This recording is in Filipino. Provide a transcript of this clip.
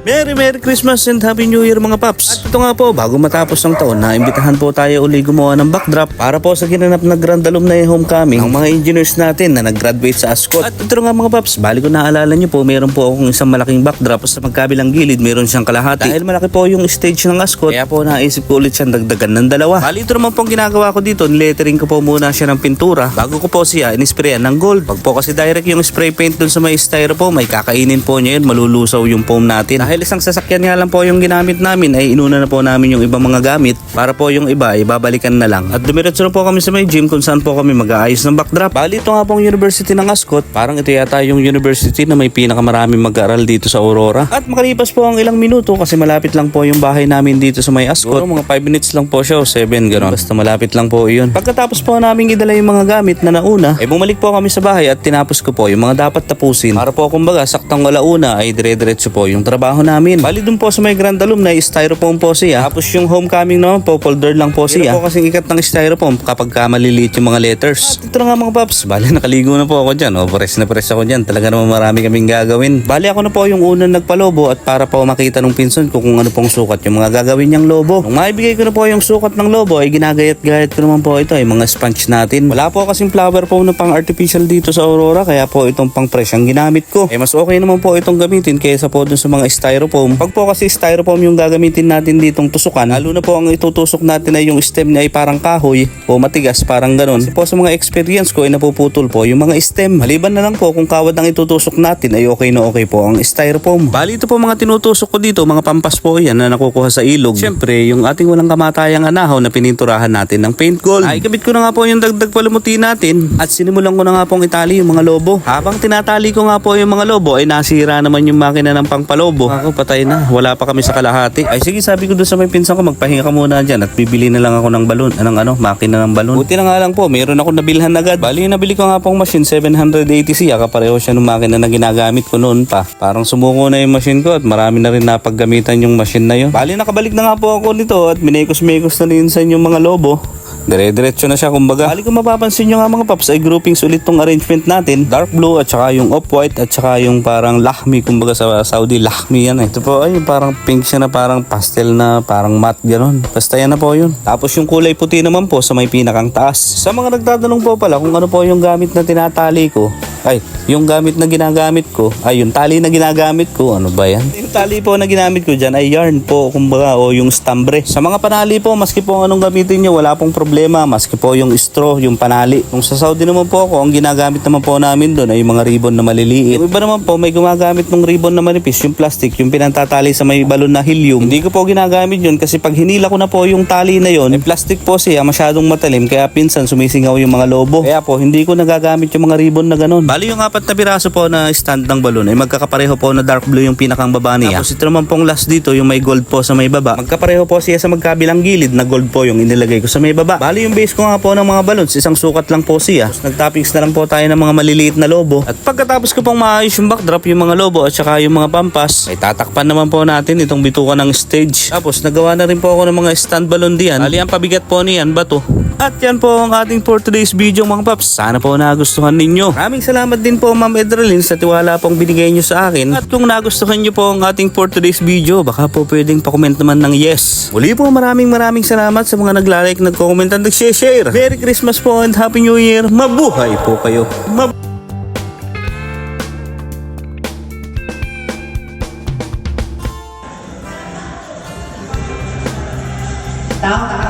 Merry Christmas and Happy New Year mga paps. At ito nga po, bago matapos ang taon, naimbitahan po tayo uli gumawa ng backdrop para po sa ginanap na grand alumni homecoming ng mga engineers natin na nag-graduate sa Ascot. At ito nga mga paps, bali ko naalala nyo po, meron po akong isang malaking backdrop sa magkabilang gilid, meron siyang kalahati. Dahil malaki po yung stage ng Ascot, kaya po naisip ko ulit siyang dagdagan ng dalawa. Bali ito naman pong ginagawa ko dito, nilettering ko po muna siya ng pintura bago ko po siya inisprayan ng gold. Pag po kasi direct yung spray paint dun sa may styrofoam, may kakainin po niya yun, malulusaw yung foam natin. Dahil isang sasakyan nga lang po yung ginamit namin, ay inuna na po namin yung ibang mga gamit para po yung iba ay babalikan na lang. At dumiretso na po kami sa may gym kung saan po kami mag-aayos ng backdrop. Bali ito nga pong University ng Ascot, parang ito yata yung university na may pinakamaraming mag-aaral dito sa Aurora. At makalipas po ang ilang minuto kasi malapit lang po yung bahay namin dito sa may Ascot. Mga 5 minutes lang po siya o 7 gano'n. Basta malapit lang po yun. Pagkatapos po namin idala yung mga gamit na nauna, ay bumalik po kami sa bahay at tinapos ko po yung mga dapat tapusin. Para po kumbaga saktang alauna ay dire-diretso po yung trabaho namin. Bali dun po sa may grand alumni, styrofoam po siya. Tapos yung homecoming naman po, folder lang po siya. Hindi po kasing ikat ng styrofoam kapag maliliit yung mga letters. At ito na nga mga paps, bali nakaligo na po ako dyan. O press na press ako dyan. Talaga naman marami kaming gagawin. Bali ako na po yung unang nagpalobo at para po makita ng pinsan ko kung ano pong sukat yung mga gagawin niyang lobo. Nung maibigay ko na po yung sukat ng lobo, ay ginagayat-gayat ko naman po ito ay mga sponge natin. Wala po kasing flower foam na pang artificial dito sa Aurora, kaya po itong pang fresh ang ginamit ko. Mas okay naman po itong gamitin kaysa po dun sa mga styrofoam. Pag po kasi styrofoam yung gagamitin natin ditong tusukan, lalo na po ang itutusok natin ay yung stem niya ay parang kahoy o matigas, parang ganun. Kasi po sa mga experience ko ay napuputol po yung mga stem. Maliban na lang po kung kawad ang itutusok natin ay okay na okay po ang styrofoam. Bali ito po mga tinutusok ko dito, mga pampas po yan na nakukuha sa ilog. Siyempre yung ating walang kamatayang anahaw na pininturahan natin ng paint gold. Ay ikabit ko na nga po yung dagdag palamuti natin at sinimulan ko na nga pong itali yung mga lobo. Habang tinatali ko nga po yung mga lobo ay nasira naman yung makina ng pangpalobo. Ako patay na, wala pa kami sa kalahati. Ay sige, sabi ko doon sa may pinsan ko, magpahinga ka muna dyan at bibili na lang ako ng balon. Makina ng balon. Buti na nga lang po, meron ako nabilhan agad. Bali nabili ko nga pong machine 780C, kapareho siya ng makina na ginagamit ko noon pa. Parang sumuko na yung machine ko at marami na rin napaggamitan yung machine na yun. Bali nakabalik na nga po ako nito at minekos-mekos na rin sa yung mga lobo. Dire-diretso na siya kumbaga. Bali kung mapapansin nyo nga mga paps ay groupings ulit tong arrangement natin. Dark blue at saka yung off-white at saka yung parang lahmi, kumbaga sa Saudi lahmi yan eh. Ito po ay parang pink siya na parang pastel na parang matte gano'n. Basta yan na po yun. Tapos yung kulay puti naman po sa may pinakang taas. Sa mga nagtatanong po pala kung ano po yung gamit na tinatali ko, ay yung gamit na ginagamit ko, ay yung tali na ginagamit ko, ano ba yan? Yung tali po na ginamit ko dyan ay yarn po kumbaga o yung stambre. Sa mga panali po, maski po anong gamitin nyo, wala pong problema, maski po yung straw, yung panali. Kung sa Saudi naman po ako, ang ginagamit naman po namin doon ay yung mga ribbon na maliliit. Yung iba naman po may gumagamit ng ribbon na manipis, yung plastic, yung pinantatali sa may balon na helium. Hindi ko po ginagamit yun kasi pag hinila ko na po yung tali na yun, ay plastic po siya, masyadong matalim, kaya pinsan sumisingaw yung mga lobo. Kaya po hindi ko nagagamit yung mga ribbon na ganun. Bali yung 4 na piraso po na stand ng balon ay magkakapareho po na dark blue yung pinakang baba niya. Tapos ito naman pong last dito yung may gold po sa may baba. Magkapareho po siya sa magkabilang gilid na gold po yung inilagay ko sa may baba. Bali yung base ko nga po ng mga balons, isang sukat lang po siya. Tapos nagtoppings na lang po tayo ng mga maliliit na lobo. At pagkatapos ko pong maayos yung backdrop, yung mga lobo at saka yung mga pampas, ay tatakpan naman po natin itong bitukan ng stage. Tapos nagawa na rin po ako ng mga stand balon diyan. Bali ang pabigat po niyan, bato. At yan po ang ating for today's video mga paps. Sana po nagustuhan ninyo. Maraming salamat din po Ma'am Edralyn sa tiwala pong binigay nyo sa akin. At kung nagustuhan nyo po ang ating for today's video, baka po pwedeng pa-comment naman ng yes. Muli po maraming salamat sa mga naglalike, nag-comment at nag-share. Merry Christmas po and Happy New Year. Mabuhay po kayo. Tao